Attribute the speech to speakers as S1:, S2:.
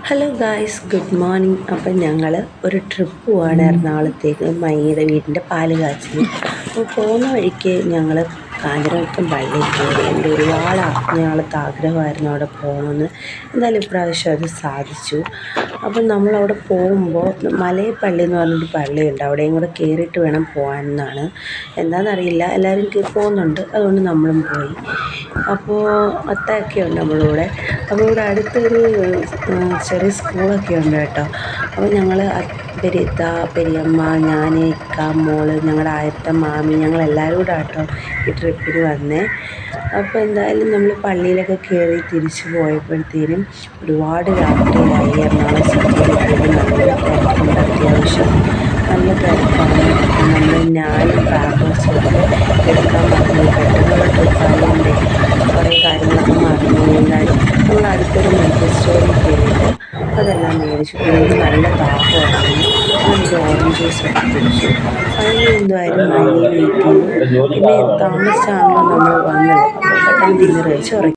S1: Hello guys, good morning. അപ്പം ഞങ്ങൾ ഒരു ട്രിപ്പ് പോവാണ് എറണാകുളത്തേക്ക്, മൈയുടെ വീടിൻ്റെ പാല് കാച്ചിന്. അപ്പോൾ പോകുന്ന വഴിക്ക് ഞങ്ങൾ കാഞ്ഞിരമറ്റം പള്ളിയിൽ കയറി. എൻ്റെ ഒരുപാട് നാളത്തെ ആഗ്രഹമായിരുന്നു അവിടെ പോകണമെന്ന്. എന്തായാലും ഇപ്രാവശ്യം അത് സാധിച്ചു. അപ്പം നമ്മളവിടെ പോകുമ്പോൾ മലയപ്പള്ളി എന്ന് പറഞ്ഞൊരു പള്ളിയുണ്ട്, അവിടെയും കൂടെ കയറിയിട്ട് വേണം പോകാനെന്നാണ്. എന്താണെന്നറിയില്ല, എല്ലാവരും പോകുന്നുണ്ട്, അതുകൊണ്ട് നമ്മളും പോയി. അപ്പോൾ അത്തയൊക്കെ ഉണ്ട് നമ്മളിവിടെ. അപ്പോൾ ഇവിടെ അടുത്തൊരു ചെറിയ സ്കൂളൊക്കെ ഉണ്ട് കേട്ടോ. അപ്പോൾ ഞങ്ങൾ പെരിയത്ത, പെരിയമ്മ, ഞാൻ, ഇക്ക, മോള്, ഞങ്ങളുടെ ആയത്ത, മാമി, ഞങ്ങളെല്ലാവരും കൂടെ കേട്ടോ ഈ ട്രിപ്പിന് വന്നേ. അപ്പോൾ എന്തായാലും നമ്മൾ പള്ളിയിലൊക്കെ കയറി തിരിച്ചു പോയപ്പോഴത്തേനും ഒരുപാട് രാത്രിയായി. എറണാകുളം സിറ്റിയിലേക്ക് നല്ല തിരക്കുണ്ട്, അത്യാവശ്യം നല്ല തിരക്കാണ്. ഞാനും പാമ്പേഴ്സൊക്കെ എടുക്കാൻ മറന്നു, പെട്ടെന്നുള്ള ട്രിപ്പായതുകൊണ്ടേ കുറേ കാര്യങ്ങളൊക്കെ മറന്നു. എന്തായാലും നമ്മൾ അടുത്തൊരു മെഡിക്കൽ സ്റ്റോറിൽ കയറിയിട്ട് അതെല്ലാം മേടിച്ചു. പിന്നെ നല്ല ദാഹമായിരുന്നു, അതൊരു ഓറഞ്ച് ജ്യൂസൊക്കെ കുടിച്ചു. അതിന് എന്തായാലും മൈനി വെയിറ്റ് ചെയ്തു. പിന്നെ താമസിച്ചാണല്ലോ നമ്മൾ വന്നത്, അപ്പോൾ പെട്ടെന്ന് ഡിന്നർ കഴിച്ച് ഉറങ്ങി.